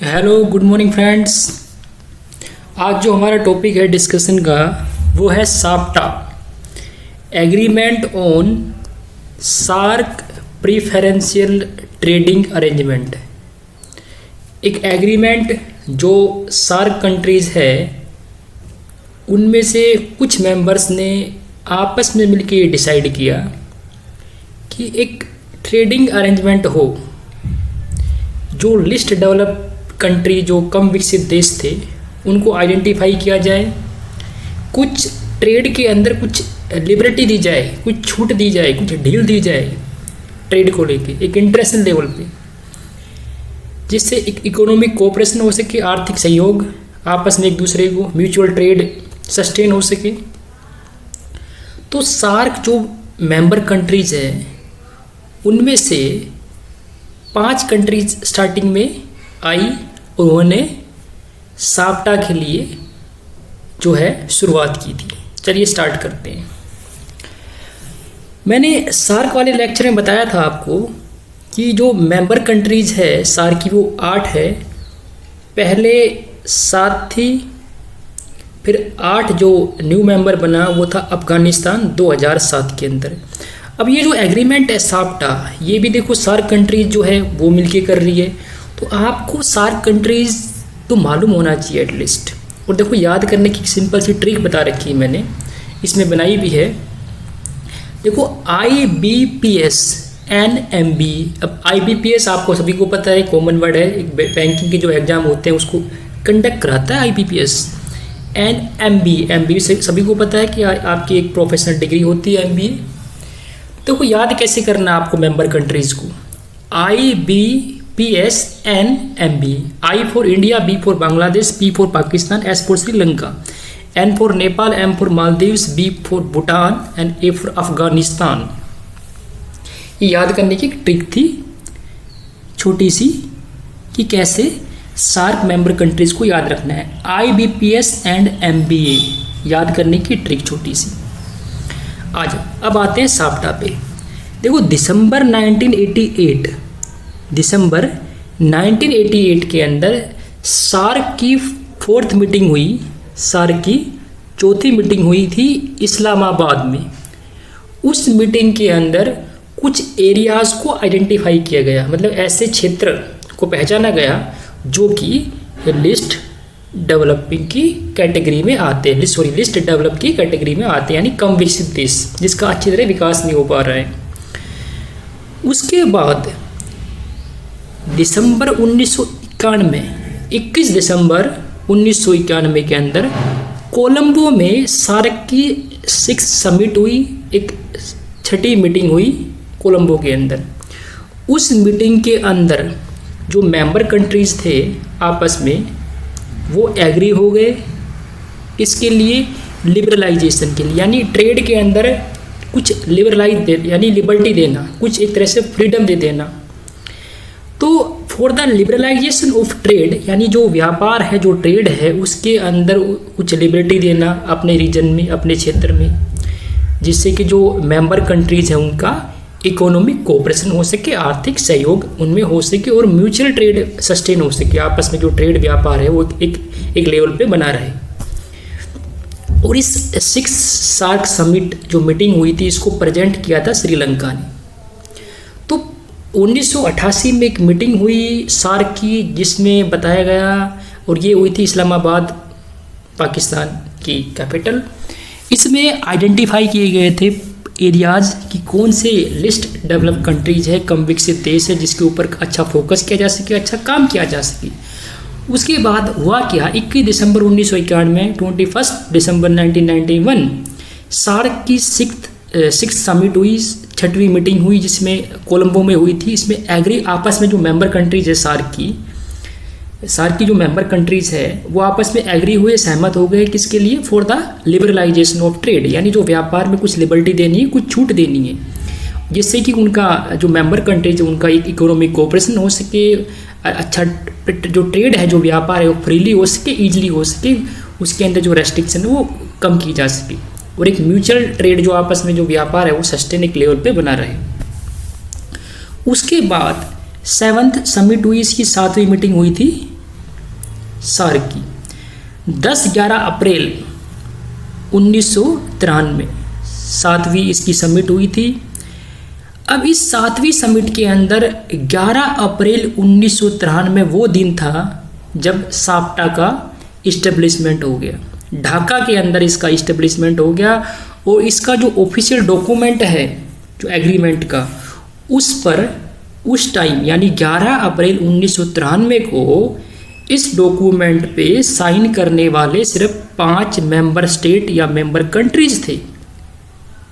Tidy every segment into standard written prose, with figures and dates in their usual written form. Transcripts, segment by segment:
Hello good morning friends. आज जो हमारा टॉपिक है डिस्कशन का वो है SAPTA, agreement on SAARC preferential trading arrangement. एक एग्रीमेंट जो सार्क कंट्रीज़ है उनमें से कुछ मेंबर्स ने आपस में मिलकर डिसाइड किया कि एक ट्रेडिंग अरेंजमेंट हो जो लिस्ट डेवलप कंट्री जो कम विकसित देश थे उनको आइडेंटिफाई किया जाए, कुछ ट्रेड के अंदर कुछ लिबर्टी दी जाए, कुछ छूट दी जाए, कुछ ढील दी जाए ट्रेड को लेके एक इंटरनेशनल लेवल पे, जिससे एक इकोनॉमिक कोऑपरेशन हो सके, आर्थिक सहयोग आपस में एक दूसरे को म्यूचुअल ट्रेड सस्टेन हो सके। तो सार्क जो मेंबर कंट्रीज है उनमें से 5 कंट्रीज स्टार्टिंग में आई और उन्होंने साप्टा के लिए जो है शुरुआत की थी। चलिए स्टार्ट करते हैं। मैंने सार्क वाले लेक्चर में बताया था आपको कि जो मेंबर कंट्रीज है सार्क की वो 8 है। पहले 7 थी, फिर 8 जो न्यू मेंबर बना वो था अफ़गानिस्तान 2007 के अंदर। अब ये जो एग्रीमेंट है साप्टा, ये भी देखो सार्क कंट्रीज जो है वो मिलके कर रही है, तो आपको सार्क कंट्रीज तो मालूम होना चाहिए एटलीस्ट। और देखो याद करने की सिंपल सी ट्रिक बता रखी है मैंने, इसमें बनाई भी है। देखो IBPS NMB। अब IBPS आपको सभी को पता है, कॉमन वर्ड है, एक बैंकिंग के जो एग्जाम होते हैं उसको कंडक्ट कराता है IBPS। NMB से सभी को पता है कि आपकी एक प्रोफेशनल डिग्री होती है MBA। देखो याद कैसे करना आपको मेंबर कंट्रीज को, IBPS NMB। I for India, B for Bangladesh, P for Pakistan, S for Sri Lanka, N for Nepal, M for Maldives, B for Bhutan and A for Afghanistan. ये याद करने की ट्रिक थी छोटी सी कि कैसे सार्क मेंबर कंट्रीज को याद रखना है। IBPS एंड MBA याद करने की ट्रिक छोटी सी। आज अब आते हैं साप्टा पे। देखो दिसंबर 1988 के अंदर सार्क की 4th मीटिंग हुई, सार्क की 4थी मीटिंग हुई थी इस्लामाबाद में। उस मीटिंग के अंदर कुछ एरियाज़ को आइडेंटिफाई किया गया, मतलब ऐसे क्षेत्र को पहचाना गया जो कि लिस्ट डेवलपिंग की कैटेगरी में आते हैं, लिस्ट डेवलप की कैटेगरी में आते हैं, यानी कम विकसित देश जिसका अच्छी तरह विकास नहीं हो पा रहा है। उसके बाद दिसंबर 1991, 21 दिसंबर 1991 के अंदर कोलंबो में सार्क की 6th समिट हुई, एक 6ठी मीटिंग हुई कोलंबो के अंदर। उस मीटिंग के अंदर जो मेंबर कंट्रीज थे आपस में वो एग्री हो गए इसके लिए, लिबरलाइजेशन के लिए, यानी ट्रेड के अंदर कुछ यानी लिबर्टी देना, कुछ एक तरह से फ्रीडम दे देना। तो for the liberalisation of trade, यानी जो व्यापार है, जो ट्रेड है, उसके अंदर कुछ लिबर्टी देना अपने रीजन में, अपने क्षेत्र में, जिससे कि जो मेंबर कंट्रीज हैं उनका इकोनॉमिक कोऑपरेशन हो सके, आर्थिक सहयोग उनमें हो सके और म्यूचुअल ट्रेड सस्टेन हो सके, आपस में जो ट्रेड व्यापार है वो एक लेवल पे बना रहे। और इस 6th सार्क समिट जो मीटिंग हुई थी इसको प्रेजेंट किया था श्रीलंका ने। तो 1988 में एक मीटिंग हुई सार्क की जिसमें बताया गया, और ये हुई थी इस्लामाबाद, पाकिस्तान की कैपिटल। इसमें आइडेंटिफाई किए गए थे एरियाज़ कि कौन से लिस्ट डेवलप कंट्रीज है, कम विकसित देश है, जिसके ऊपर अच्छा फोकस किया जा सके, अच्छा काम किया जा सके। उसके बाद हुआ क्या, 21 दिसंबर 1991 में 21 दिसंबर 1991 सार्क की 6th समिट हुई, 6वीं मीटिंग हुई जिसमें कोलंबो में हुई थी। इसमें एग्री आपस में जो मेंबर कंट्रीज है सार्क की जो मेंबर कंट्रीज है वो आपस में एग्री हुए, सहमत हो गए किसके लिए, for the liberalisation of trade, यानी जो व्यापार में कुछ लिबर्टी देनी है, कुछ छूट देनी है, जिससे कि उनका जो मेंबर कंट्रीज है उनका एक इकोनॉमिक कोऑपरेशन हो सके, अच्छा जो ट्रेड है, जो व्यापार है वो फ्रीली हो सके, ईजिली हो सके, उसके अंदर जो रेस्ट्रिक्शन है वो कम की जा सके, और एक म्यूचुअल ट्रेड जो आपस में जो व्यापार है वो सस्टेन एक लेवल पे बना रहे। उसके बाद 7th समिट हुई, इसकी 7वीं मीटिंग हुई थी सार्क की। 10-11 अप्रैल 1993 7वीं इसकी समिट हुई थी। अब इस 7वीं समिट के अंदर 11 अप्रैल 1993 वो दिन था जब साप्टा का इस्टेब्लिशमेंट हो गया, ढाका के अंदर इसका इस्टेब्लिशमेंट हो गया। और इसका जो ऑफिशियल डॉक्यूमेंट है जो एग्रीमेंट का, उस पर उस टाइम यानी 11 अप्रैल 1993 को इस डॉक्यूमेंट पे साइन करने वाले सिर्फ 5 मेंबर स्टेट या मेंबर कंट्रीज थे।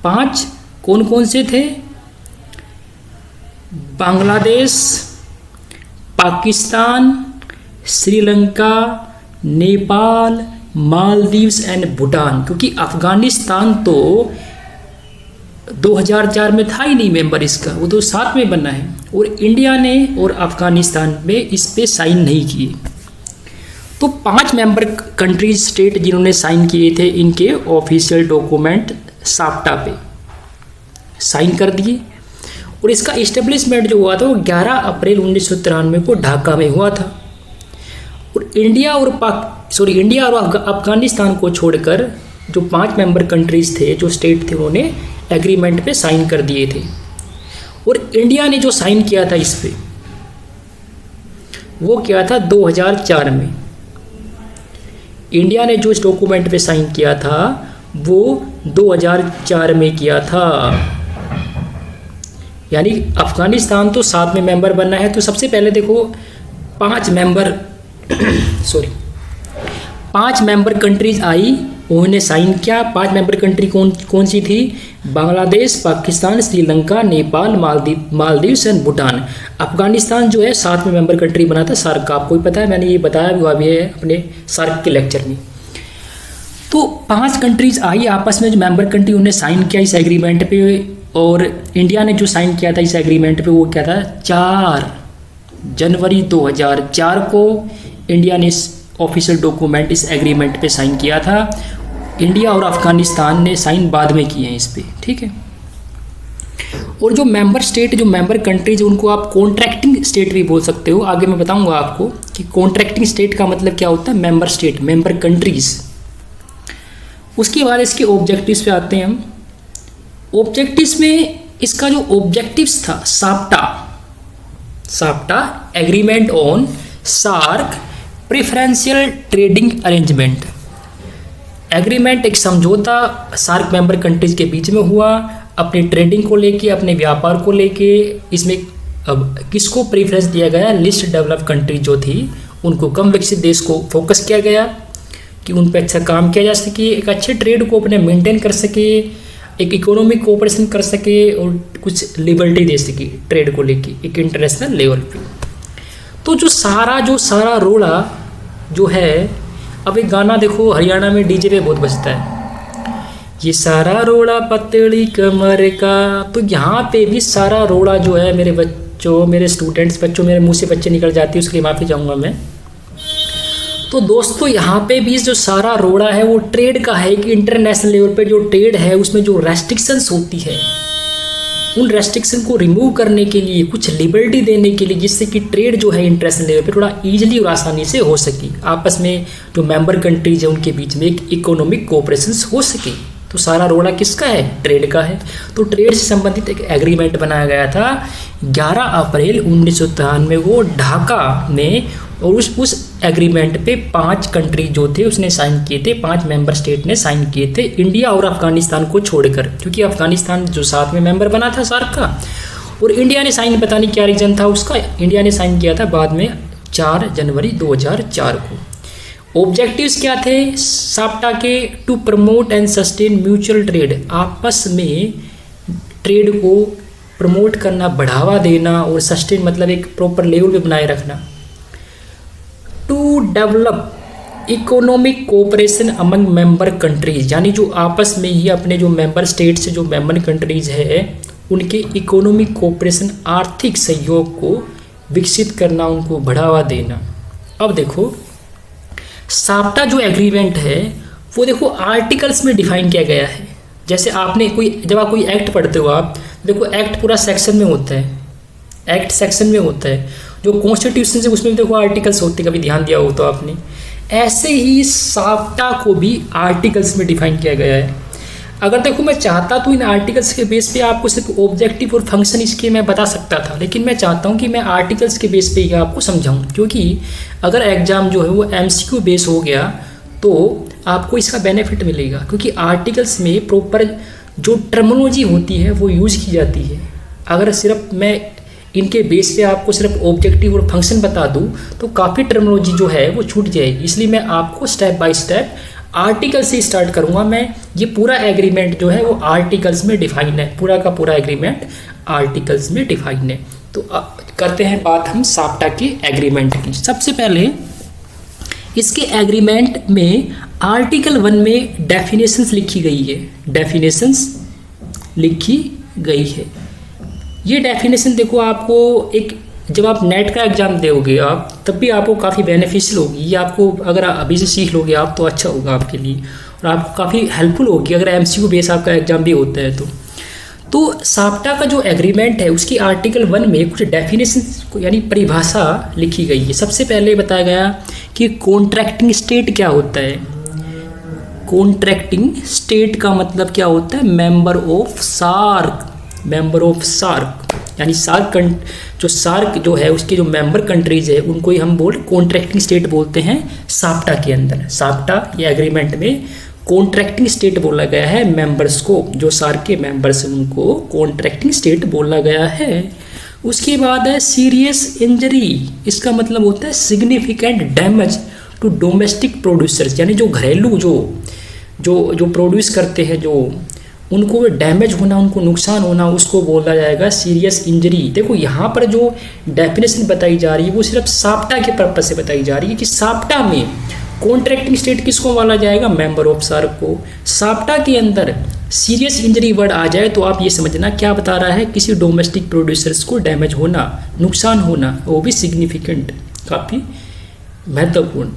5 कौन कौन से थे? बांग्लादेश, पाकिस्तान, श्रीलंका, नेपाल, मालदीव्स एंड भूटान। क्योंकि अफगानिस्तान तो 2004 में था ही नहीं मेंबर इसका, वो तो साथ में बना है। और इंडिया ने और अफगानिस्तान में इस पे साइन नहीं किए। तो 5 मेंबर कंट्रीज स्टेट जिन्होंने साइन किए थे इनके ऑफिशियल डॉक्यूमेंट साप्टा पे साइन कर दिए। और इसका इस्टेब्लिशमेंट जो हुआ था वो 11 अप्रैल 1993 को ढाका में हुआ था। और इंडिया और अफगानिस्तान को छोड़कर जो 5 मेंबर कंट्रीज थे, जो स्टेट थे, उन्होंने एग्रीमेंट पे साइन कर दिए थे। और इंडिया ने जो साइन किया था इस पे, वो किया था 2004 में। इंडिया ने जो इस डॉक्यूमेंट पे साइन किया था वो 2004 में किया था। यानी अफगानिस्तान तो साथ में मेंबर बनना है। तो सबसे पहले देखो 5 मेंबर कंट्रीज आई, उन्होंने साइन किया। 5 मेंबर कंट्री कौन सी थी? बांग्लादेश, पाकिस्तान, श्रीलंका, नेपाल, मालदीव्स एंड भूटान। अफगानिस्तान जो है साथ में मेंबर कंट्री बना था सार्क का, आपको ही पता है, मैंने ये बताया हुआ भी है अपने सार्क के लेक्चर में। तो 5 कंट्रीज आई आपस में, जो मेंबर कंट्री, उन्होंने साइन किया इस एग्रीमेंट पे। और इंडिया ने जो साइन किया था इस एग्रीमेंट पे वो क्या था? 4 जनवरी 2004 को इंडिया ने इस ऑफिशियल डॉक्यूमेंट इस एग्रीमेंट पे साइन किया था। इंडिया और अफगानिस्तान ने साइन बाद में किए हैं इस पे, ठीक है। और जो मेंबर स्टेट, जो मेंबर कंट्रीज, उनको आप कॉन्ट्रैक्टिंग स्टेट भी बोल सकते हो। आगे मैं बताऊंगा आपको कि कॉन्ट्रैक्टिंग स्टेट का मतलब क्या होता है। Member state, member countries. उसके बाद इसके ऑब्जेक्टिव्स पे आते हैं हम। ऑब्जेक्टिव्स में इसका जो ऑब्जेक्टिव्स था, SAPTA agreement on SAARC preferential trading arrangement. Agreement एक समझौता सार्क मेंबर कंट्रीज के बीच में हुआ अपनी ट्रेडिंग को लेके, अपने व्यापार को लेके। इसमें अब किसको प्रेफरेंस दिया गया? लिस्ट डेवलप कंट्री जो थी उनको, कम विकसित देश को फोकस किया गया कि उन पर अच्छा काम किया जा सके, एक अच्छे ट्रेड को अपने मेंटेन कर सके, एक इकोनॉमिक कोऑपरेशन कर सके और कुछ लिबर्टी दे सके ट्रेड को लेके एक इंटरनेशनल लेवल पे। तो जो सारा रोड़ा जो है, अब एक गाना देखो हरियाणा में डीजे पे बहुत बजता है, ये सारा रोड़ा पतली कमर का। तो यहाँ पे भी सारा रोड़ा जो है, मेरे बच्चों, मेरे स्टूडेंट्स बच्चों, मेरे मुंह से बच्चे निकल जाती है, उसके लिए माफ़ी चाहूँगा मैं। तो दोस्तों यहाँ पे भी जो सारा रोड़ा है वो ट्रेड का है कि इंटरनेशनल लेवल पे जो ट्रेड है उसमें जो रेस्ट्रिक्शंस होती है, उन रेस्ट्रिक्शन को रिमूव करने के लिए, कुछ लिबर्टी देने के लिए, जिससे कि ट्रेड जो है इंटरनेशनल लेवल पे थोड़ा ईजिली और आसानी से हो सके, आपस में जो मेंबर कंट्रीज है उनके बीच में एक इकोनॉमिक कोऑपरेशन हो सके। तो सारा रोड़ा किसका है? ट्रेड का है। तो ट्रेड से संबंधित एक एग्रीमेंट बनाया गया था 11 अप्रैल 1993 को ढाका में। और उस एग्रीमेंट पे 5 कंट्री जो थे उसने साइन किए थे, 5 मेंबर स्टेट ने साइन किए थे, इंडिया और अफगानिस्तान को छोड़कर, क्योंकि अफगानिस्तान जो साथ में मेंबर बना था सार्क का। और इंडिया ने साइन, पता नहीं क्या रीजन था उसका, इंडिया ने साइन किया था बाद में 4 जनवरी 2004 को। ऑब्जेक्टिव्स क्या थे साप्टा के? To promote and sustain mutual trade, आपस में ट्रेड को प्रमोट करना, बढ़ावा देना, और सस्टेन मतलब एक प्रॉपर लेवल पे बनाए रखना। To develop economic cooperation among member countries, यानी जो आपस में ही अपने जो मेंबर स्टेट से जो मेंबर कंट्रीज है उनके इकोनॉमिक कोऑपरेशन, आर्थिक सहयोग को विकसित करना, उनको बढ़ावा देना। अब देखो साप्टा जो एग्रीमेंट है वो देखो आर्टिकल्स में डिफाइन किया गया है। जैसे आपने जब आप कोई एक्ट पढ़ते हो, आप देखो एक्ट पूरा सेक्शन में होता है, एक्ट सेक्शन में होता है। जो कॉन्स्टिट्यूशन है उसमें भी देखो आर्टिकल्स होते, कभी ध्यान दिया हो तो आपने। ऐसे ही साप्टा को भी आर्टिकल्स में डिफाइन किया गया है। अगर देखो मैं चाहता तो इन आर्टिकल्स के बेस पे आपको सिर्फ ऑब्जेक्टिव और फंक्शन इसके मैं बता सकता था, लेकिन मैं चाहता हूँ कि मैं आर्टिकल्स के बेस पे ही आपको समझाऊँ, क्योंकि अगर एग्जाम जो है वो MCQ बेस हो गया तो आपको इसका बेनिफिट मिलेगा, क्योंकि आर्टिकल्स में प्रॉपर जो टर्मिनोलॉजी होती है वो यूज़ की जाती है। अगर सिर्फ मैं इनके बेस पे आपको सिर्फ ऑब्जेक्टिव और फंक्शन बता दूं तो काफ़ी टर्मिनोलॉजी जो है वो छूट जाएगी, इसलिए मैं आपको स्टेप बाय स्टेप आर्टिकल से स्टार्ट करूंगा। मैं ये पूरा एग्रीमेंट जो है वो आर्टिकल्स में डिफाइन है, पूरा का पूरा एग्रीमेंट आर्टिकल्स में डिफाइन है। तो करते हैं बात हम साप्टा के एग्रीमेंट की। सबसे पहले इसके एग्रीमेंट में आर्टिकल 1 में डेफिनेशंस लिखी गई है, डेफिनेशंस लिखी गई है। ये डेफिनेशन देखो आपको एक जब आप नेट का एग्ज़ाम दोगे आप, तब भी आपको काफ़ी बेनिफिशियल होगी। ये आपको अगर अभी से सीख लोगे आप तो अच्छा होगा आपके लिए, और आपको काफ़ी हेल्पफुल होगी अगर MCQ बेस आपका एग्ज़ाम भी होता है तो साप्टा का जो एग्रीमेंट है उसकी आर्टिकल 1 में कुछ डेफिनेशन यानी परिभाषा लिखी गई है। सबसे पहले बताया गया कि कॉन्ट्रैक्टिंग स्टेट क्या होता है। कॉन्ट्रैक्टिंग स्टेट का मतलब क्या होता है, member of SAARC, member of SAARC यानी सार्क जो है उसके जो मेंबर कंट्रीज है उनको ही हम कॉन्ट्रैक्टिंग स्टेट बोलते हैं साप्टा के अंदर। साप्टा ये एग्रीमेंट में कॉन्ट्रैक्टिंग स्टेट बोला गया है मेंबर्स को, जो सार्क के मेंबर्स हैं उनको कॉन्ट्रैक्टिंग स्टेट बोला गया है। उसके बाद है सीरियस इंजरी, इसका मतलब होता है significant damage to domestic producers, यानी जो घरेलू जो प्रोड्यूस करते हैं जो उनको डैमेज होना, उनको नुकसान होना, उसको बोला जाएगा सीरियस इंजरी। देखो यहाँ पर जो डेफिनेशन बताई जा रही है वो सिर्फ साप्टा के पर्पज से बताई जा रही है कि साप्टा में कॉन्ट्रैक्टिंग स्टेट किसको बोला जाएगा, मेंबर ऑफ सार्क को। साप्टा के अंदर सीरियस इंजरी वर्ड आ जाए तो आप ये समझना क्या बता रहा है, किसी डोमेस्टिक प्रोड्यूसर्स को डैमेज होना, नुकसान होना, वो भी सिग्निफिकेंट, काफ़ी महत्वपूर्ण।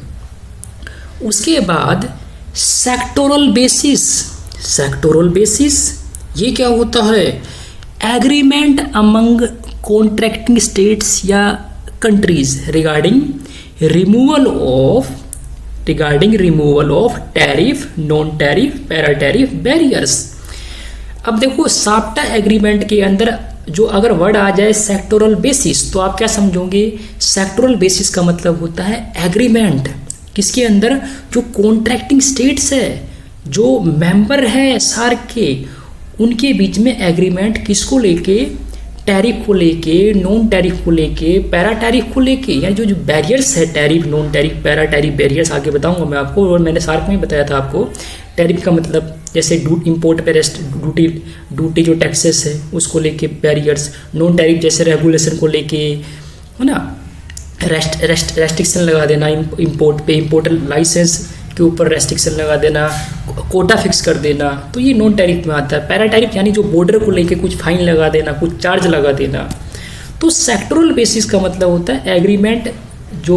उसके बाद सेक्टोरल बेसिस, सेक्टोरल बेसिस ये क्या होता है, एग्रीमेंट अमंग कॉन्ट्रैक्टिंग स्टेट्स या countries regarding removal of tariff, non tariff, para tariff barriers. अब देखो साप्टा एग्रीमेंट के अंदर जो अगर वर्ड आ जाए सेक्टोरल बेसिस तो आप क्या समझोगे, सेक्टोरल बेसिस का मतलब होता है एग्रीमेंट किसके अंदर, जो कॉन्ट्रैक्टिंग स्टेट्स है, जो मेंबर है सार्क के, उनके बीच में एग्रीमेंट किसको लेके, टैरिफ को लेके, नॉन टैरिफ को लेके, पैरा टैरिफ को लेके, यानी जो बैरियर्स है tariff, non tariff, para tariff barriers आगे बताऊंगा मैं आपको, और मैंने सार्क में बताया था आपको। टैरिफ का मतलब जैसे इंपोर्ट पे ड्यूटी जो टैक्सेस है उसको लेके बैरियर्स, नॉन टैरिफ जैसे रेगुलेशन को लेके, है ना, रेस्ट्रिक्शन लगा देना इंपोर्ट पे, इंपोर्ट लाइसेंस के ऊपर रेस्ट्रिक्शन लगा देना, कोटा फिक्स कर देना, तो ये नॉन टैरिफ में आता है। पैरा टैरिफ यानी जो बॉर्डर को लेके कुछ फाइन लगा देना, कुछ चार्ज लगा देना। तो सेक्टोरल बेसिस का मतलब होता है एग्रीमेंट जो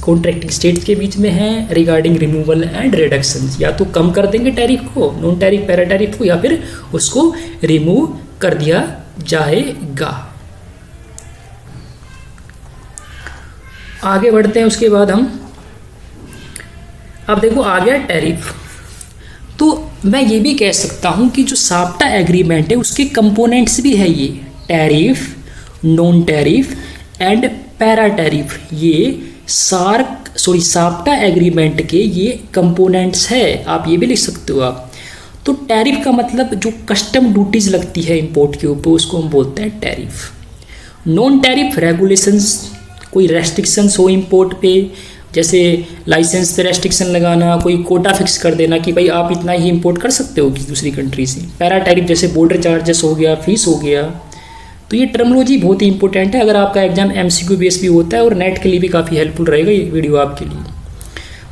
कॉन्ट्रैक्टिंग स्टेट्स के बीच में है रिगार्डिंग रिमूवल एंड रिडक्शन, या तो कम कर देंगे टैरिफ को, नॉन टैरिफ पैरा टैरिफ को, या फिर उसको रिमूव कर दिया जाएगा। आगे बढ़ते हैं। उसके बाद हम अब देखो आ गया टैरिफ। तो मैं ये भी कह सकता हूँ कि जो साप्टा एग्रीमेंट है उसके कंपोनेंट्स भी है ये tariff, non tariff and para tariff, ये साप्टा एग्रीमेंट के ये कंपोनेंट्स है, आप ये भी लिख सकते हो आप। तो टैरिफ का मतलब जो कस्टम ड्यूटीज लगती है इंपोर्ट के ऊपर उसको हम बोलते हैं टैरिफ। नॉन टैरिफ रेगुलेशंस, कोई रेस्ट्रिक्शंस हो इंपोर्ट पे, जैसे लाइसेंस पे रेस्ट्रिक्शन लगाना, कोई कोटा फिक्स कर देना कि भाई आप इतना ही इंपोर्ट कर सकते हो किसी दूसरी कंट्री से। पैरा टैरिफ जैसे बॉर्डर चार्जेस हो गया, फीस हो गया। तो ये टर्मिनोलॉजी बहुत ही इंपॉर्टेंट है, अगर आपका एग्जाम MCQ बेस भी होता है और नेट के लिए भी काफ़ी हेल्पफुल रहेगा ये वीडियो आपके लिए।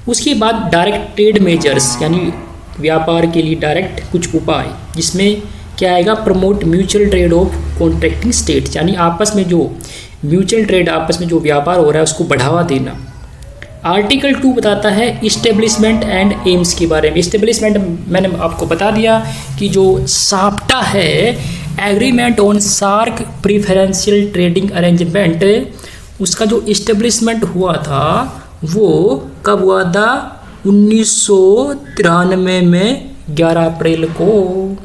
उसके बाद डायरेक्ट ट्रेड मेजर्स, यानी व्यापार के लिए डायरेक्ट कुछ उपाय, जिसमें क्या आएगा, promote mutual trade off contracting states, यानी आपस में जो म्यूचुअल ट्रेड, आपस में जो व्यापार हो रहा है उसको बढ़ावा देना। आर्टिकल 2 बताता है इस्टेब्लिशमेंट एंड एम्स के बारे में। इस्टेब्लिशमेंट मैंने आपको बता दिया कि जो साप्टा है agreement on SAARC preferential trading arrangement, उसका जो इस्टेब्लिशमेंट हुआ था वो कब हुआ था? 1993 में 11 अप्रैल को।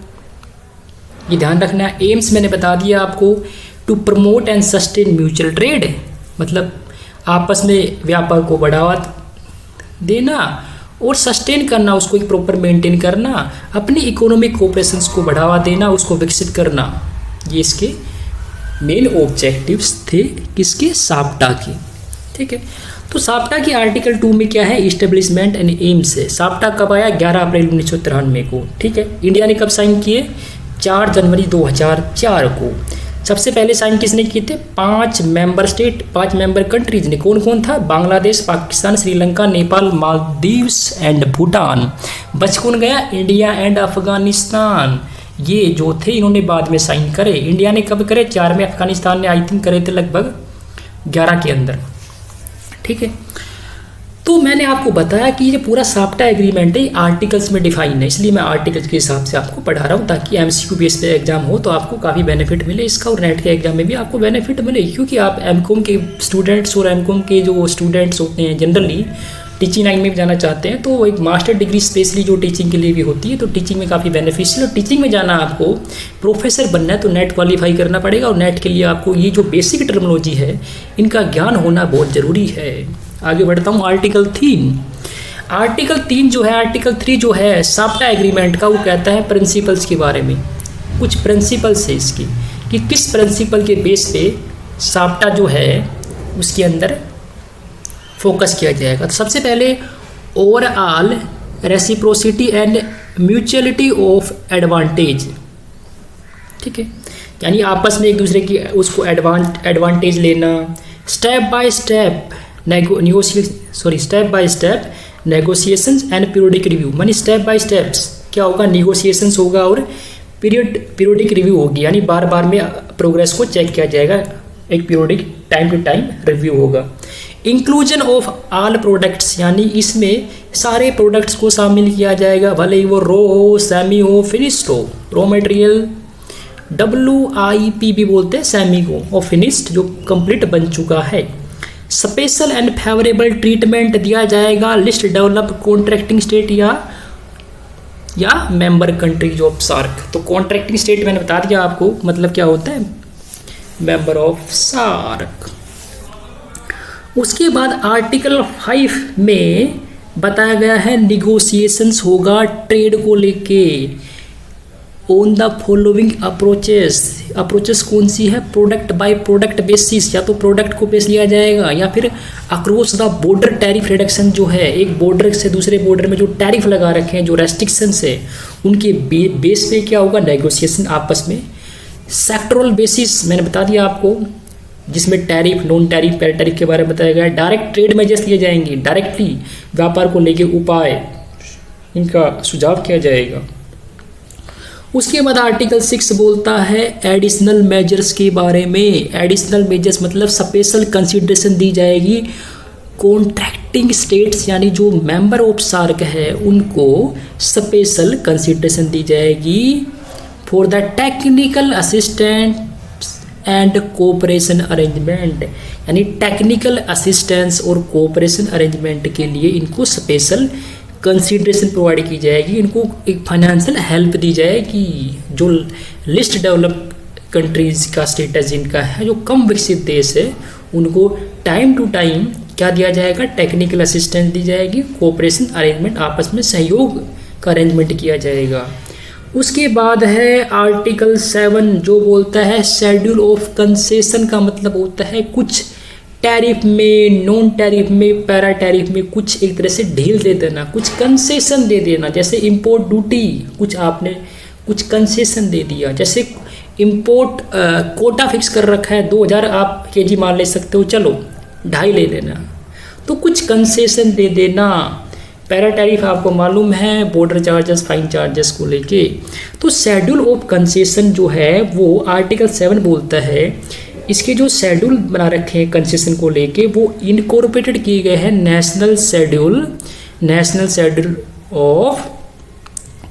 ये ध्यान रखना। एम्स मैंने बता दिया आपको, to promote and sustain mutual trade, मतलब आपस में व्यापार को बढ़ावा देना और सस्टेन करना, उसको एक प्रॉपर मेंटेन करना, अपनी इकोनॉमिक कोऑपरेशंस को बढ़ावा देना, उसको विकसित करना। ये इसके मेन ऑब्जेक्टिव्स थे किसके? साप्टा के। ठीक है, तो साप्टा की आर्टिकल 2 में क्या है? इस्टेब्लिशमेंट एंड एम्स है। साप्टा कब आया? 11 अप्रैल 1993 को। ठीक है, इंडिया ने कब साइन किए? 4 जनवरी 2004 को। सबसे पहले साइन किसने किए थे? 5 मेंबर स्टेट, 5 मेंबर कंट्रीज ने। कौन कौन था? बांग्लादेश, पाकिस्तान, श्रीलंका, नेपाल, मालदीव्स एंड भूटान। बच कौन गया? India and Afghanistan. ये जो थे इन्होंने बाद में साइन करे। इंडिया ने कब करे? 4 में। अफगानिस्तान ने आई थिंक करे थे लगभग 11 के अंदर। ठीक है, तो मैंने आपको बताया कि ये पूरा साप्टा एग्रीमेंट है, आर्टिकल्स में डिफाइन है, इसलिए मैं आर्टिकल्स के हिसाब से आपको पढ़ा रहा हूँ ताकि एमसीक्यू बेस पे एग्जाम हो तो आपको काफ़ी बेनिफिट मिले इसका, और नेट के एग्जाम में भी आपको बेनिफिट मिले, क्योंकि आप एमकॉम के स्टूडेंट्स और एमकॉम के जो स्टूडेंट्स होते हैं जनरली टीचिंग लाइन में भी जाना चाहते हैं, तो एक मास्टर डिग्री स्पेशली जो टीचिंग के लिए भी होती है, तो टीचिंग में काफ़ी बेनिफिशियल। और टीचिंग में जाना आपको प्रोफेसर बनना है तो नेट क्वालिफाई करना पड़ेगा, और नेट के लिए आपको ये जो बेसिक टर्मिनोलॉजी है इनका ज्ञान होना बहुत ज़रूरी है। आगे बढ़ता हूँ। आर्टिकल 3 आर्टिकल 3 जो है, आर्टिकल 3 जो है साप्टा एग्रीमेंट का, वो कहता है प्रिंसिपल्स के बारे में। कुछ प्रिंसिपल्स है इसकी कि किस प्रिंसिपल के बेस पे साप्टा जो है उसके अंदर फोकस किया जाएगा। तो सबसे पहले overall reciprocity and mutuality of advantage. ठीक है, यानी आपस में एक दूसरे की उसको एडवांटेज लेना। Step by step negotiations and periodic review, मानी स्टेप बाय स्टेप्स क्या होगा? निगोशिएशंस होगा और पीरियोडिक रिव्यू होगी, यानी बार बार में प्रोग्रेस को चेक किया जाएगा, एक periodic time to time review होगा। इंक्लूजन ऑफ ऑल प्रोडक्ट्स, यानी इसमें सारे प्रोडक्ट्स को शामिल किया जाएगा, भले ही वो रो हो, सेमी हो, फिनिश्ड हो। रॉ मटेरियल WIP भी बोलते हैं सेमी को, और फिनिश्ड जो कंप्लीट बन चुका है। स्पेशल एंड फेवरेबल ट्रीटमेंट दिया जाएगा लिस्ट डेवलप कॉन्ट्रैक्टिंग स्टेट या मेंबर कंट्रीज ऑफ सार्क। तो कॉन्ट्रैक्टिंग स्टेट मैंने बता दिया आपको मतलब क्या होता है, मेंबर ऑफ सार्क। उसके बाद आर्टिकल 5 में बताया गया है निगोशिएशंस होगा ट्रेड को लेके ऑन द फॉलोइंग अप्रोचेस कौन सी है? प्रोडक्ट बाय प्रोडक्ट बेसिस, या तो प्रोडक्ट को बेस लिया जाएगा या फिर across the border tariff reduction जो है, एक बॉर्डर से दूसरे बॉर्डर में जो टैरिफ लगा रखे हैं, जो रेस्ट्रिक्शंस है उनके बेस पे क्या होगा? नेगोशिएशन आपस में। सेक्टरल बेसिस मैंने बता दिया आपको, जिसमें टैरिफ, नॉन टैरिफ, पेर टैरिफ के बारे में बताया गया। डायरेक्ट ट्रेड मेजर्स लिए जाएंगे, डायरेक्टली व्यापार को लेके उपाय इनका सुझाव किया जाएगा। उसके बाद आर्टिकल 6 बोलता है एडिशनल मेजर्स के बारे में। एडिशनल मेजर्स मतलब स्पेशल कंसिडरेशन दी जाएगी कॉन्ट्रैक्टिंग स्टेट्स, यानी जो मेंबर ऑफ सार्क है उनको स्पेशल कंसिडरेशन दी जाएगी for the technical assistant and cooperation arrangement, यानी टेक्निकल असिस्टेंस और कोऑपरेशन अरेंजमेंट के लिए इनको स्पेशल कंसिडरेशन प्रोवाइड की जाएगी, इनको एक फाइनेंशियल हेल्प दी जाएगी। जो लिस्ट डेवलप कंट्रीज का स्टेटस जिनका है, जो कम विकसित देश है, उनको टाइम टू टाइम क्या दिया जाएगा? टेक्निकल असिस्टेंस दी जाएगी, कोऑपरेशन अरेंजमेंट, आपस में सहयोग का अरेंजमेंट किया जाएगा। उसके बाद है आर्टिकल 7 जो बोलता है शेड्यूल ऑफ कंसेशन का मतलब होता है कुछ टैरिफ में, नॉन टैरिफ में, पैरा टैरिफ में कुछ एक तरह से ढील दे देना, कुछ कंसेशन दे देना। जैसे इंपोर्ट ड्यूटी कुछ आपने कुछ कंसेशन दे दिया, जैसे इंपोर्ट कोटा फिक्स कर रखा है 2000 आप केजी माल ले सकते हो, चलो 2.5 ले लेना, तो कुछ कंसेशन दे देना। पैरा टैरिफ आपको मालूम है बॉर्डर चार्जेस, फाइन चार्जेस को लेके। तो शेड्यूल ऑफ कंसेशन जो है वो आर्टिकल 7 बोलता है, इसके जो शेड्यूल बना रखे हैं कंसेशन को लेके वो इनकॉर्पोरेटेड किए गए हैं नेशनल शेड्यूल ऑफ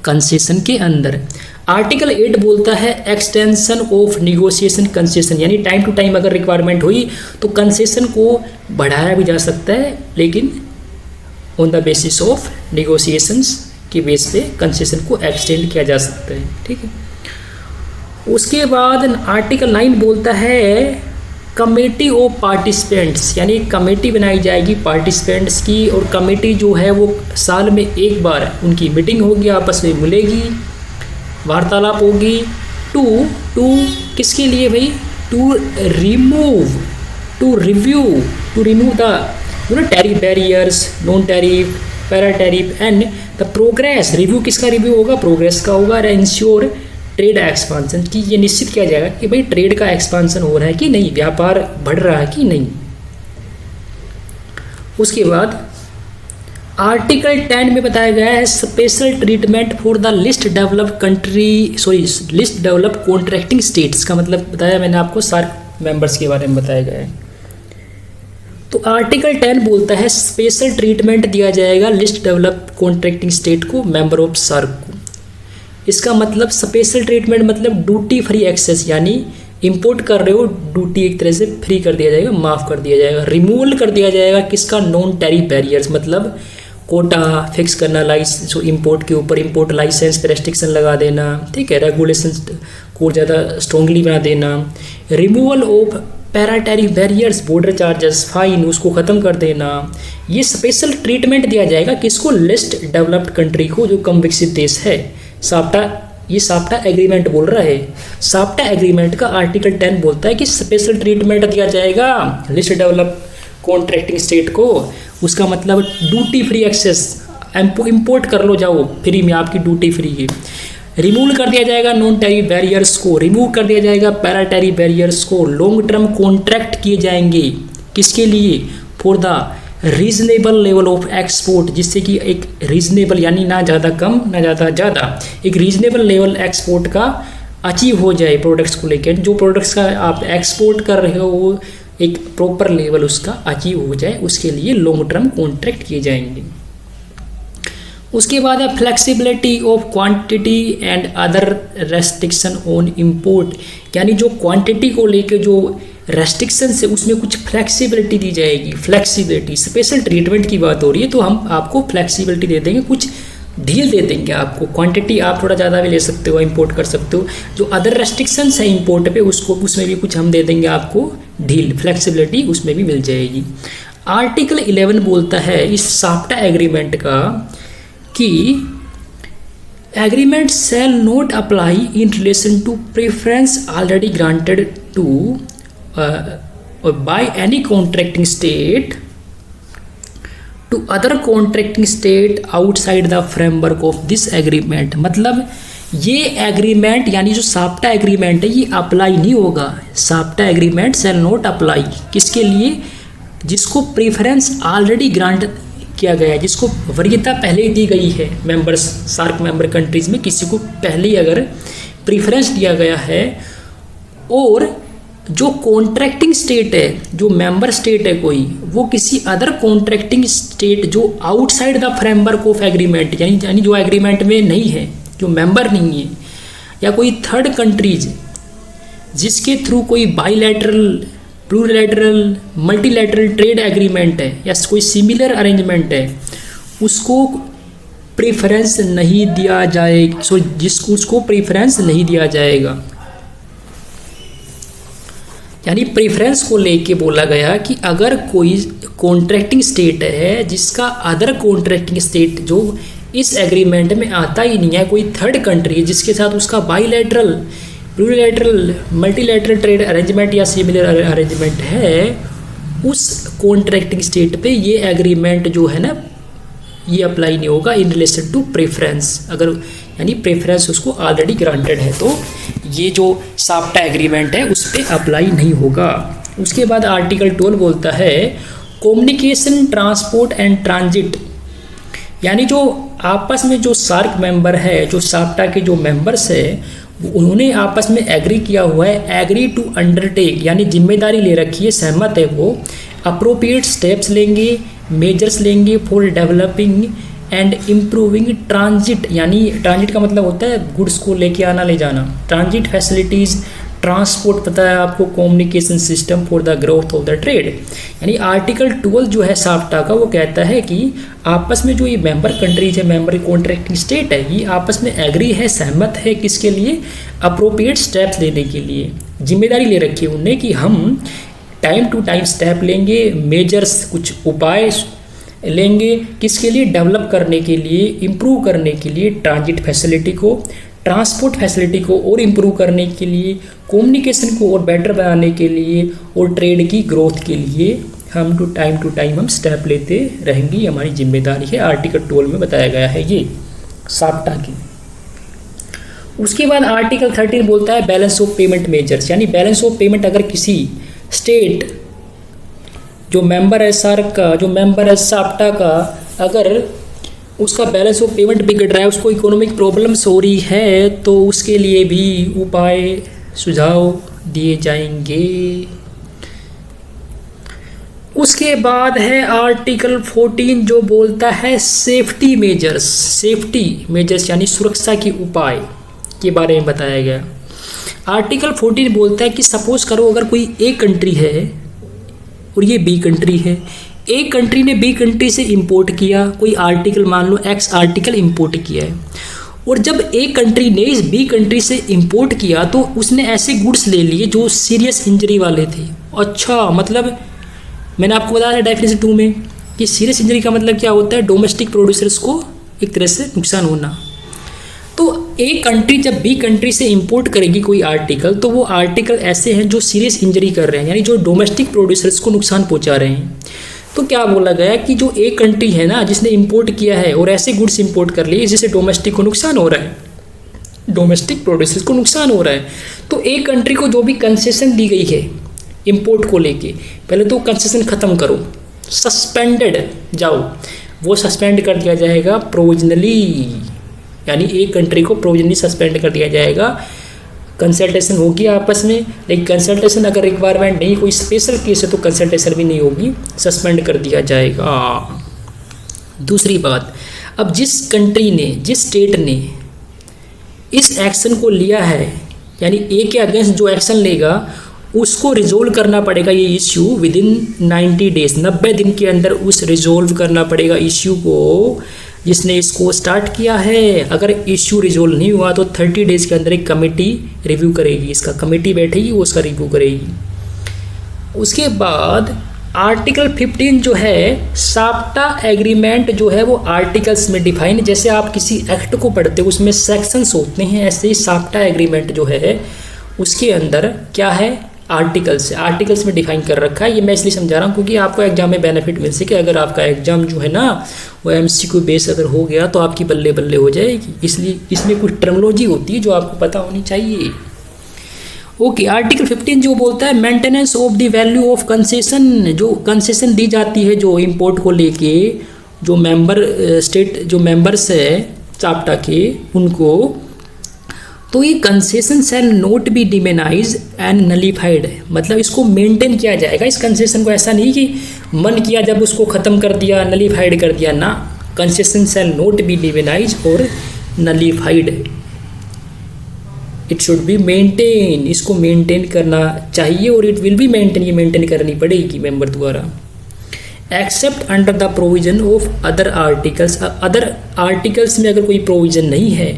कंसेशन के अंदर। आर्टिकल 8 बोलता है एक्सटेंशन ऑफ निगोशिएशन कंसेशन, यानी टाइम टू टाइम अगर रिक्वायरमेंट हुई तो कंसेशन को बढ़ाया भी जा सकता है, लेकिन on the basis of negotiations के बेस पे कंसेशन को एक्सटेंड किया जा सकता है। ठीक है, उसके बाद आर्टिकल 9 बोलता है कमेटी ऑफ पार्टिसिपेंट्स, यानी कमेटी बनाई जाएगी पार्टिसिपेंट्स की, और कमेटी जो है वो साल में एक बार उनकी मीटिंग होगी, आपस में मिलेगी, वार्तालाप होगी। टू किसके लिए भाई? To review the tariff barriers, non tariff, para tariff and the progress. Review किसका रिव्यू होगा? प्रोग्रेस का होगा। इंश्योर ट्रेड एक्सपांसन, कि ये निश्चित किया जाएगा कि भाई ट्रेड का एक्सपांसन हो रहा है कि नहीं, व्यापार बढ़ रहा है कि नहीं। उसके बाद आर्टिकल 10 में बताया गया है special treatment for the list develop contracting states, का मतलब बताया मैंने आपको सार्क मेंबर्स के बारे में बताया गया है। तो आर्टिकल 10 बोलता है स्पेशल ट्रीटमेंट दिया जाएगा लिस्ट डेवलप कॉन्ट्रैक्टिंग स्टेट को, मेंबर ऑफ सार्क को। इसका मतलब स्पेशल ट्रीटमेंट मतलब ड्यूटी फ्री एक्सेस, यानी इंपोर्ट कर रहे हो ड्यूटी एक तरह से फ्री कर दिया जाएगा, माफ़ कर दिया जाएगा। रिमूवल कर दिया जाएगा किसका? नॉन टैरिफ बैरियर्स, मतलब कोटा फिक्स करना, लाइसेंस इंपोर्ट के ऊपर, इंपोर्ट लाइसेंस पर रेस्ट्रिक्शन लगा देना, ठीक है, रेगुलेशन को ज़्यादा स्ट्रॉन्गली बना देना। Removal of para tariff barriers, border charges, fine, उसको ख़त्म कर देना। ये स्पेशल ट्रीटमेंट दिया जाएगा किसको? लिस्ट डेवलप्ड कंट्री को, जो कम विकसित देश है। ये साप्टा एग्रीमेंट बोल रहा है। साप्टा एग्रीमेंट का आर्टिकल 10 बोलता है कि स्पेशल ट्रीटमेंट दिया जाएगा लिस्ट डेवलप कॉन्ट्रैक्टिंग स्टेट को। उसका मतलब ड्यूटी फ्री एक्सेस, इंपोर्ट कर लो जाओ फ्री में, आपकी ड्यूटी फ्री है। रिमूव कर दिया जाएगा नॉन टैरिफ बैरियर्स को, रिमूव कर दिया जाएगा पैरा टैरिफ बैरियर्स को। लॉन्ग टर्म कॉन्ट्रैक्ट किए जाएंगे किसके लिए? For the reasonable level of export, जिससे कि एक रीजनेबल यानी ना ज़्यादा कम ना ज़्यादा ज़्यादा, एक रीजनेबल लेवल एक्सपोर्ट का अचीव हो जाए प्रोडक्ट्स को लेकर। जो प्रोडक्ट्स का आप एक्सपोर्ट कर रहे हो वो एक प्रॉपर लेवल उसका अचीव हो जाए, उसके लिए लॉन्ग टर्म कॉन्ट्रैक्ट किए जाएंगे। उसके बाद है flexibility of quantity and other restriction on import, यानी जो क्वांटिटी को लेकर जो रेस्ट्रिक्शन है उसमें कुछ फ्लेक्सिबिलिटी दी जाएगी। फ्लेक्सिबिलिटी, स्पेशल ट्रीटमेंट की बात हो रही है तो हम आपको फ्लेक्सिबिलिटी दे देंगे, कुछ ढील दे देंगे आपको। क्वांटिटी आप थोड़ा ज़्यादा भी ले सकते हो, इंपोर्ट कर सकते हो। जो अदर रेस्ट्रिक्शंस है इंपोर्ट पे उसको, उसमें भी कुछ हम दे देंगे आपको ढील, फ्लेक्सिबिलिटी उसमें भी मिल जाएगी। आर्टिकल 11 बोलता है इस साप्टा एग्रीमेंट का कि agreement shall not apply in relation to preference already granted to by any contracting state to other contracting state outside the framework of this agreement। मतलब ये एग्रीमेंट यानी जो साप्टा एग्रीमेंट है ये अप्लाई नहीं होगा। SAPTA agreement shall not apply किसके लिए? जिसको प्रेफरेंस ऑलरेडी ग्रांट किया गया है, जिसको वरीयता पहले ही दी गई है। मेंबर्स, सार्क मेंबर कंट्रीज में किसी को पहले ही अगर प्रेफरेंस दिया गया है, और जो कॉन्ट्रैक्टिंग स्टेट है, जो मेंबर स्टेट है कोई, वो किसी अदर कॉन्ट्रैक्टिंग स्टेट जो outside the framework of agreement, यानी जो एग्रीमेंट में नहीं है, जो मेंबर नहीं है, या कोई थर्ड कंट्रीज जिसके थ्रू कोई बाईलैटरल, प्लूरिलैटरल, मल्टीलैटरल ट्रेड एग्रीमेंट है या कोई सिमिलर अरेंजमेंट है, उसको प्रेफरेंस नहीं दिया जाएगा। उसको प्रेफरेंस नहीं दिया जाएगा। यानी प्रेफरेंस को लेके बोला गया कि अगर कोई कॉन्ट्रैक्टिंग स्टेट है जिसका अदर कॉन्ट्रैक्टिंग स्टेट जो इस एग्रीमेंट में आता ही नहीं है, कोई थर्ड कंट्री है जिसके साथ उसका बाईलैटरल, प्लूरिलैटरल, मल्टीलैटरल ट्रेड अरेंजमेंट या सिमिलर अरेंजमेंट है, उस कॉन्ट्रैक्टिंग स्टेट पे ये एग्रीमेंट जो है ना ये अप्लाई नहीं होगा इन रिलेशन टू प्रेफरेंस। अगर यानी प्रेफरेंस उसको ऑलरेडी ग्रांटेड है तो ये जो साप्टा एग्रीमेंट है उस पर अप्लाई नहीं होगा। उसके बाद आर्टिकल 12 बोलता है कम्युनिकेशन, ट्रांसपोर्ट एंड ट्रांजिट, यानी जो आपस में जो सार्क मेंबर है, जो साप्टा के जो मेंबर्स है, उन्होंने आपस में एग्री किया हुआ है, एग्री टू अंडरटेक, यानी जिम्मेदारी ले रखी है, सहमत है वो, अप्रोप्रिएट स्टेप्स लेंगे, मेजर्स लेंगे for developing and improving transit, यानी ट्रांजिट का मतलब होता है गुड्स को लेके आना ले जाना, ट्रांजिट फैसिलिटीज़, ट्रांसपोर्ट, पता है आपको, communication system for the growth of the trade. यानी आर्टिकल 12 जो है साफ्टा का, वो कहता है कि आपस में जो ये मेंबर कंट्रीज है, मेंबर कॉन्ट्रैक्टिंग स्टेट है, ये आपस में एग्री है, सहमत है, किसके लिए, अप्रोप्रिएट स्टेप्स लेने के लिए, जिम्मेदारी ले रखी है उनने कि हम टाइम टू टाइम स्टेप लेंगे, मेजर्स, कुछ उपाय लेंगे, किसके लिए, डेवलप करने के लिए, इम्प्रूव करने के लिए ट्रांजिट फैसिलिटी को, ट्रांसपोर्ट फैसिलिटी को और इम्प्रूव करने के लिए, कम्युनिकेशन को और बेटर बनाने के लिए, और ट्रेड की ग्रोथ के लिए हम टू टाइम हम स्टेप लेते रहेंगे, ये हमारी जिम्मेदारी है। आर्टिकल 12 में बताया गया है ये साफ्टा की। उसके बाद आर्टिकल 13 बोलता है बैलेंस ऑफ पेमेंट मेजर्स, यानी बैलेंस ऑफ पेमेंट अगर किसी स्टेट जो मेंबर है सार्क का, जो मेंबर है साफ्टा का, अगर उसका बैलेंस ऑफ पेमेंट बिगड़ रहा है, उसको इकोनॉमिक प्रॉब्लम्स हो रही है, तो उसके लिए भी उपाय सुझाव दिए जाएंगे। उसके बाद है आर्टिकल 14 जो बोलता है सेफ्टी मेजर्स यानी सुरक्षा के उपाय के बारे में बताया गया। आर्टिकल 14 बोलता है कि सपोज करो अगर कोई एक कंट्री है और ये बी कंट्री है, एक कंट्री ने बी कंट्री से इंपोर्ट किया कोई आर्टिकल, मान लो एक्स आर्टिकल इंपोर्ट किया है, और जब एक कंट्री ने इस बी कंट्री से इंपोर्ट किया तो उसने ऐसे गुड्स ले लिए जो सीरियस इंजरी वाले थे। अच्छा, मतलब मैंने आपको बताया डेफिनेशन 2 में कि सीरियस इंजरी का मतलब क्या होता है, डोमेस्टिक प्रोड्यूसर्स को एक तरह से नुकसान होना। तो एक कंट्री जब बी कंट्री से इंपोर्ट करेगी कोई आर्टिकल, तो वो आर्टिकल ऐसे हैं जो सीरियस इंजरी कर रहे हैं, यानी जो डोमेस्टिक प्रोड्यूसर्स को नुकसान पहुंचा रहे हैं। तो क्या बोला गया कि जो एक कंट्री है ना जिसने इंपोर्ट किया है और ऐसे गुड्स इंपोर्ट कर लिए जिससे डोमेस्टिक को नुकसान हो रहा है, डोमेस्टिक प्रोड्यूसर्स को नुकसान हो रहा है, तो एक कंट्री को जो भी कंसेशन दी गई है इंपोर्ट को लेके, पहले तो कंसेशन ख़त्म करो, सस्पेंडेड जाओ, वो सस्पेंड कर दिया जाएगा प्रोविजनली, यानी एक कंट्री को प्रोविजनली सस्पेंड कर दिया जाएगा। कंसल्टेशन होगी आपस में, लेकिन कंसल्टेशन अगर रिक्वायरमेंट नहीं, कोई स्पेशल केस है तो कंसल्टेशन भी नहीं होगी, सस्पेंड कर दिया जाएगा। दूसरी बात, अब जिस कंट्री ने, जिस स्टेट ने इस एक्शन को लिया है, यानी ए के अगेंस्ट जो एक्शन लेगा उसको रिजोल्व करना पड़ेगा ये इश्यू विद इन 90 डेज, 90 दिन के अंदर उस रिजोल्व करना पड़ेगा इश्यू को जिसने इसको स्टार्ट किया है। अगर इश्यू रिजोल्व नहीं हुआ तो 30 डेज के अंदर एक कमेटी रिव्यू करेगी, इसका कमेटी बैठेगी वो उसका रिव्यू करेगी। उसके बाद आर्टिकल 15 जो है साफ्टा एग्रीमेंट जो है वो आर्टिकल्स में डिफाइन, जैसे आप किसी एक्ट को पढ़ते हो उसमें सेक्शंस होते हैं, ऐसे ही साफ्टा एग्रीमेंट जो है उसके अंदर क्या है, आर्टिकल्स में डिफाइन कर रखा है। ये मैं इसलिए समझा रहा हूँ क्योंकि आपको एग्जाम में बेनिफिट मिल सके, अगर आपका एग्जाम जो है ना वो MCQ बेस अगर हो गया तो आपकी बल्ले बल्ले हो जाएगी, इसलिए इसमें कुछ टर्मिनोलॉजी होती है जो आपको पता होनी चाहिए। ओके, आर्टिकल 15 जो बोलता है maintenance of the value of concession, जो कंसेशन दी जाती है जो इंपोर्ट को लेके, जो मेंबर स्टेट जो मेंबर्स है साफ्टा के उनको, तो ये concession shall not be diminished and nullified, मतलब इसको मेंटेन किया जाएगा इस कंसेशन को, ऐसा नहीं कि मन किया जब उसको ख़त्म कर दिया, नलीफाइड कर दिया ना, कंसेशन शैल नोट बी डिमेनाइज और nullified, it should be maintain, इसको मेंटेन करना चाहिए और इट विल बी मेंटेन, ये मेंटेन करनी पड़ेगी मेंबर द्वारा। Accept under the provision of other articles, other articles में अगर कोई प्रोविजन नहीं है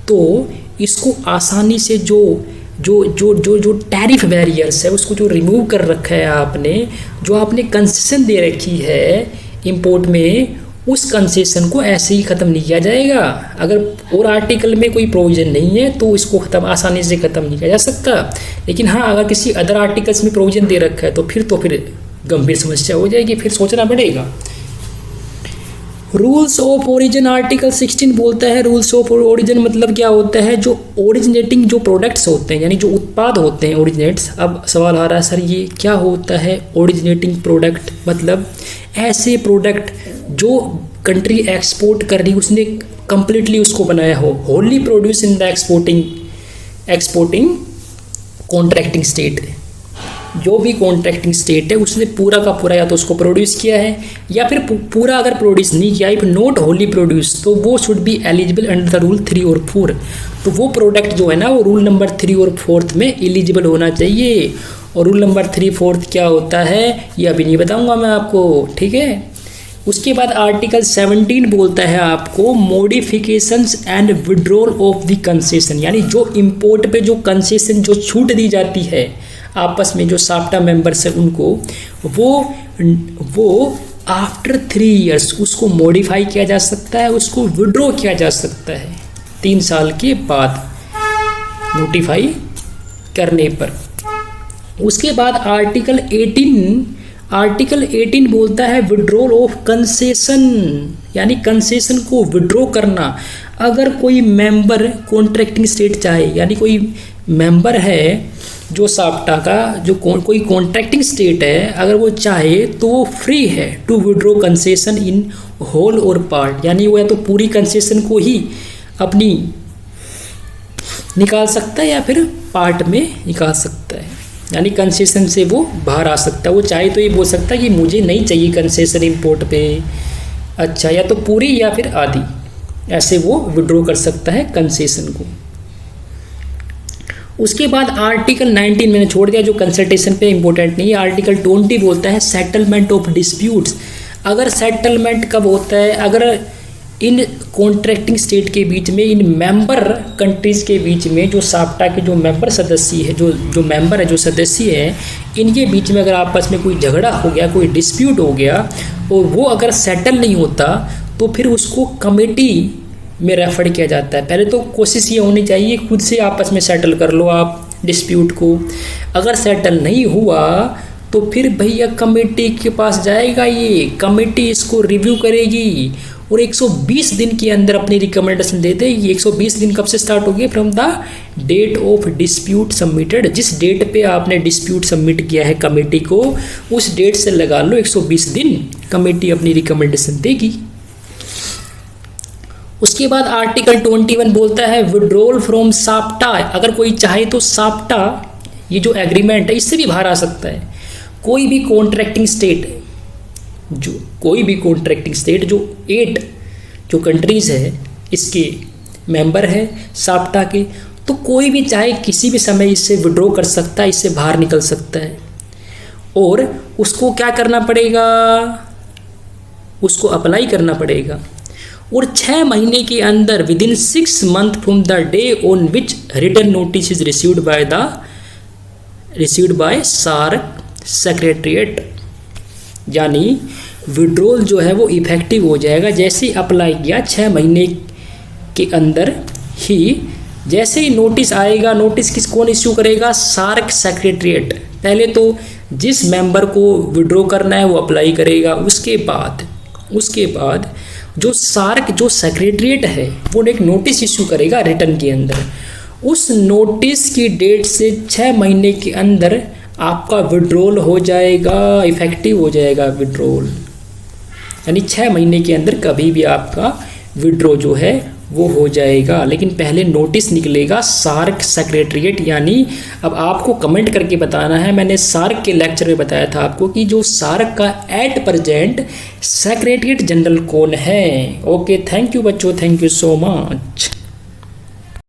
तो इसको आसानी से जो जो जो जो जो टैरिफ बैरियर्स है उसको जो रिमूव कर रखा है आपने, जो आपने कंसेशन दे रखी है इंपोर्ट में, उस कंसेशन को ऐसे ही ख़त्म नहीं किया जाएगा। अगर और आर्टिकल में कोई प्रोविज़न नहीं है तो इसको ख़त्म आसानी से ख़त्म नहीं किया जा सकता, लेकिन हाँ अगर किसी अदर आर्टिकल्स में प्रोविज़न दे रखा है तो फिर गंभीर समस्या हो जाएगी, फिर सोचना पड़ेगा। रूल्स ऑफ ओरिजिन आर्टिकल 16 बोलता है, रूल्स ऑफ ओरिजिन मतलब क्या होता है, जो ओरिजिनेटिंग जो प्रोडक्ट्स होते हैं यानी जो उत्पाद होते हैं ओरिजिनेट्स। अब सवाल आ रहा है सर ये क्या होता है ओरिजिनेटिंग प्रोडक्ट, मतलब ऐसे प्रोडक्ट जो कंट्री एक्सपोर्ट कर रही उसने कंप्लीटली उसको बनाया हो, Holi produce in the exporting contracting state, जो भी कॉन्ट्रैक्टिंग स्टेट है उसने पूरा का पूरा या तो उसको प्रोड्यूस किया है, या फिर पूरा अगर प्रोड्यूस नहीं किया, इफ नॉट होली प्रोड्यूस, तो वो should be eligible under the rule 3 और 4। तो वो प्रोडक्ट जो है ना वो रूल नंबर 3 और 4 में एलिजिबल होना चाहिए। और रूल नंबर 3 4 क्या होता है ये अभी नहीं बताऊंगा मैं आपको, ठीक है। उसके बाद आर्टिकल 17 बोलता है आपको modifications and withdrawal of the concession, यानी जो इंपोर्ट पे जो कंसेशन जो छूट दी जाती है आपस में जो साप्टा मेंबर्स है उनको, वो आफ्टर 3 इयर्स उसको मॉडिफाई किया जा सकता है, उसको विड्रॉ किया जा सकता है 3 साल के बाद नोटिफाई करने पर। उसके बाद आर्टिकल 18 बोलता है विड्रॉल ऑफ कंसेशन, यानी कंसेशन को विड्रॉ करना। अगर कोई मेंबर कॉन्ट्रैक्टिंग स्टेट चाहे, यानी कोई मेंबर है जो साप्टा का जो कोई कॉन्ट्रैक्टिंग स्टेट है, अगर वो चाहे तो वो फ्री है to withdraw concession in whole or part, यानी वो या तो पूरी कंसेशन को ही अपनी निकाल सकता है या फिर पार्ट में निकाल सकता है, यानी कंसेशन से वो बाहर आ सकता है। वो चाहे तो ये बोल सकता है कि मुझे नहीं चाहिए कंसेशन इंपोर्ट पे, अच्छा, या तो पूरी या फिर आधी, ऐसे वो विड्रॉ कर सकता है कंसेशन को। उसके बाद आर्टिकल 19 मैंने छोड़ दिया जो कंसल्टेशन पे इंपॉर्टेंट नहीं है। आर्टिकल 20 बोलता है सेटलमेंट ऑफ डिस्प्यूट्स। अगर सेटलमेंट कब होता है, अगर इन कॉन्ट्रैक्टिंग स्टेट के बीच में, इन मेंबर कंट्रीज़ के बीच में, जो साप्टा के जो मेंबर सदस्य है, जो मेंबर है, जो सदस्य है, इनके बीच में अगर आपस में कोई झगड़ा हो गया, कोई डिस्प्यूट हो गया और वो अगर सेटल नहीं होता तो फिर उसको कमेटी में रेफर किया जाता है। पहले तो कोशिश ये होनी चाहिए खुद से आपस में सेटल कर लो आप डिस्प्यूट को। अगर सेटल नहीं हुआ तो फिर भैया कमेटी के पास जाएगा, ये कमेटी इसको रिव्यू करेगी और 120 दिन के अंदर अपनी रिकमेंडेशन दे देगी। 120 दिन कब से स्टार्ट होगी? From the date of dispute submitted. जिस डेट पे आपने डिस्प्यूट सबमिट किया है कमेटी को, उस डेट से लगा लो 120 दिन, कमेटी अपनी रिकमेंडेशन देगी। उसके बाद आर्टिकल 21 बोलता है विड्रॉल फ्रॉम साप्टा। अगर कोई चाहे तो साप्टा ये जो एग्रीमेंट है इससे भी बाहर आ सकता है। कोई भी कॉन्ट्रैक्टिंग स्टेट जो 8 जो कंट्रीज़ है इसके मेंबर है साप्टा के, तो कोई भी चाहे किसी भी समय इससे विड्रॉ कर सकता है, इससे बाहर निकल सकता है। और उसको क्या करना पड़ेगा? उसको अप्लाई करना पड़ेगा और 6 महीने के अंदर within 6 month from the day on which written notice is received by SAARC secretariat, यानी विड्रॉल जो है वो इफेक्टिव हो जाएगा जैसे ही अप्लाई किया 6 महीने के अंदर ही। जैसे ही नोटिस आएगा, नोटिस कौन इश्यू करेगा? SAARC secretariat. पहले तो जिस मेंबर को विड्रॉ करना है वो अप्लाई करेगा, उसके बाद जो सार्क जो सेक्रेटरीट है वो एक नोटिस इशू करेगा रिटर्न के अंदर। उस नोटिस की डेट से 6 महीने के अंदर आपका विड्रॉल हो जाएगा, इफेक्टिव हो जाएगा विड्रॉल, यानी 6 महीने के अंदर कभी भी आपका विड्रॉ जो है वो हो जाएगा। लेकिन पहले नोटिस निकलेगा सार्क सेक्रेटरीट, यानी अब आपको कमेंट करके बताना है। मैंने सार्क के लेक्चर में बताया था आपको कि जो सार्क का एट प्रेजेंट सेक्रेटरीट जनरल कौन है। ओके, थैंक यू बच्चों, थैंक यू सो मच।